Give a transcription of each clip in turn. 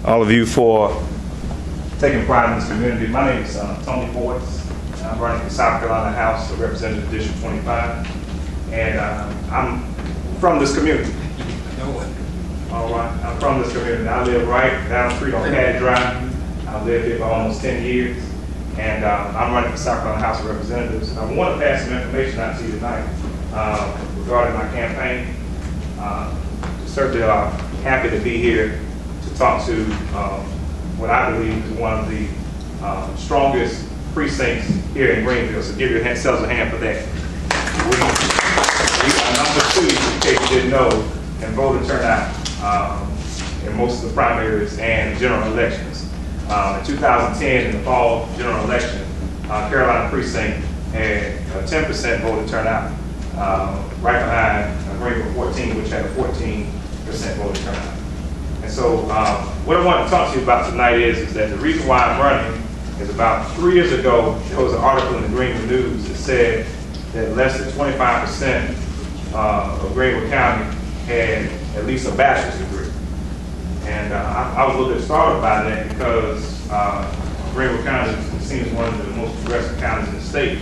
all of you for taking pride in this community. My name is Tony Boyce, and I'm running for South Carolina House of Representatives District 25, and I'm from this community. All right, I'm from this community. I live right down the street on Caddy Drive. I've lived here for almost 10 years, and I'm running for South Carolina House of Representatives. I want to pass some information out to you tonight regarding my campaign. Certainly happy to be here to talk to what I believe is one of the strongest precincts here in Greenville. So give yourselves a hand for that. We are number 2, in case you didn't know, in voter turnout in most of the primaries and general elections. In 2010, in the fall general election, Carolina precinct had a 10% voter turnout, right behind Greenville 14, which had a 14% voter turnout. And so what I want to talk to you about tonight is that the reason why I'm running is about 3 years ago, there was an article in the Greenville News that said that less than 25% of Greenville County had at least a bachelor's degree. And I was a little bit startled by that because Greenville County seems one of the most progressive counties in the state.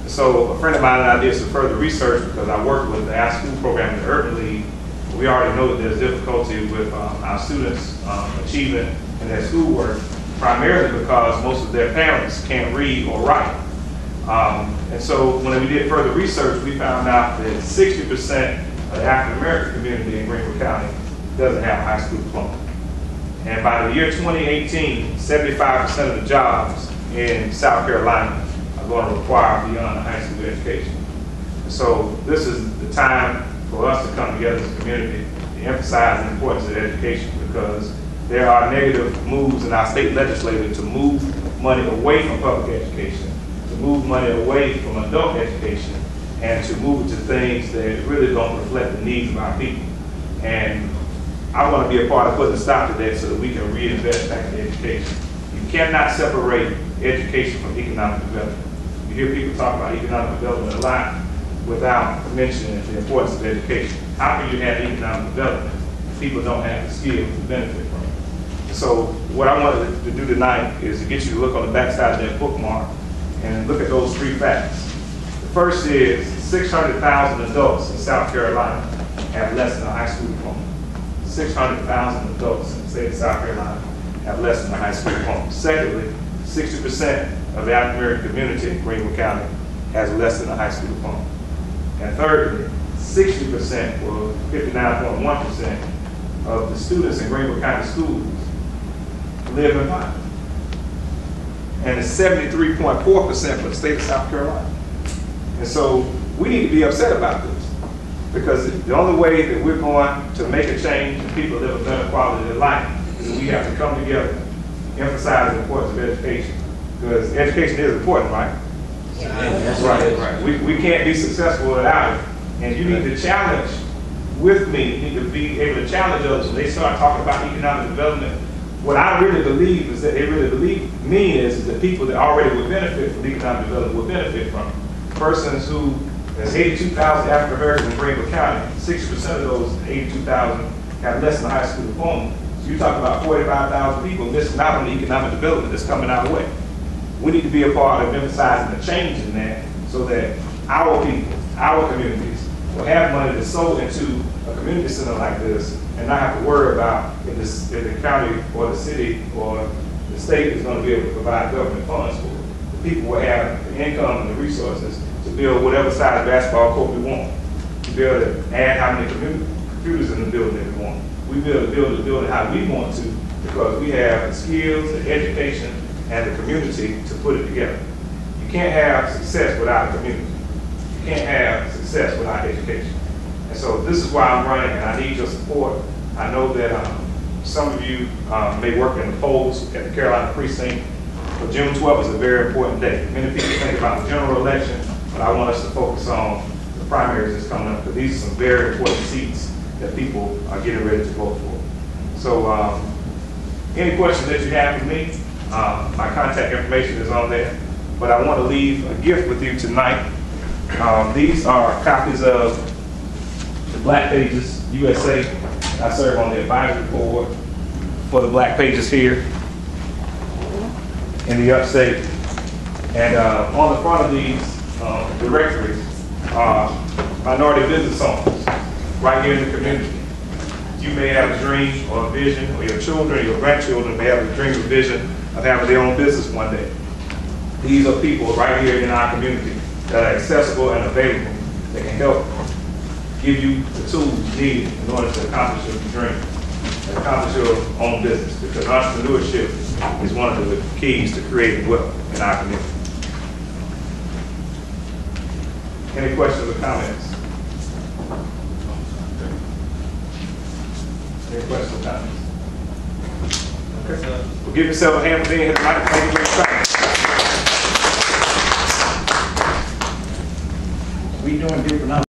And so a friend of mine and I did some further research because I work with the Our School program in the Urban League. We already know that there's difficulty with our students achieving in their schoolwork, primarily because most of their parents can't read or write. And so when we did further research, we found out that 60% of the African American community in Greenville County doesn't have a high school diploma. And by the year 2018, 75% of the jobs in South Carolina are going to require beyond a high school education. And so this is the time for us to come together as a community to emphasize the importance of education, because there are negative moves in our state legislature to move money away from public education, to move money away from adult education, and to move it to things that really don't reflect the needs of our people. And I want to be a part of putting a stop to that so that we can reinvest back in education. You cannot separate education from economic development. You hear people talk about economic development a lot without mentioning the importance of education. How can you have economic development if people don't have the skills to benefit from it? So what I wanted to do tonight is to get you to look on the backside of that bookmark and look at those 3 facts. The first is 600,000 adults in South Carolina have less than a high school diploma. 600,000 adults in the state of South Carolina have less than a high school diploma. Secondly, 60% of the African American community in Greenville County has less than a high school diploma. And thirdly, 60%, or 59.1% of the students in Greenville County schools live in poverty. And it's 73.4% for the state of South Carolina. And so we need to be upset about this, because the only way that we're going to make a change and people live a better quality of life is that we have to come together, emphasize the importance of education. Because education is important, right? That's right. We can't be successful without it. And you need to challenge with me. You need to be able to challenge others when they start talking about economic development. What I really believe is that they really mean is that people that already would benefit from economic development would benefit from it. Persons who, there's 82,000 African Americans in Greenville County, 60% of those 82,000 have less than a high school diploma. So you're talking about 45,000 people missing out on the economic development that's coming our way. We need to be a part of emphasizing the change in that so that our people, our communities, will have money to sow into a community center like this and not have to worry about if the county or the city or the state is going to be able to provide government funds for it. The people will have the income and the resources to build whatever size basketball court we want, to be able to add how many computers in the building that we want. We be able to build the building how we want to because we have the skills, the education, and the community to put it together. You can't have success without a community. You can't have success without education. And so this is why I'm running, and I need your support. I know that some of you may work in the polls at the Carolina precinct, but June 12th is a very important day. Many people think about the general election, but I want us to focus on the primaries that's coming up, because these are some very important seats that people are getting ready to vote for. So any questions that you have for me, my contact information is on there, but I want to leave a gift with you tonight. These are copies of the Black Pages USA. I serve on the advisory board for the black pages here in the upstate. And on the front of these directories are minority business owners right here in the community. You may have a dream or a vision, or your children or your grandchildren may have a dream or vision of having their own business one day. These are people right here in our community that are accessible and available that can help give you the tools needed in order to accomplish your dream and accomplish your own business, because entrepreneurship is one of the keys to creating wealth in our community. Any questions or comments? Any questions or comments? Okay. Well, give yourself a hand for being here tonight. Thank you for your time. We doing different.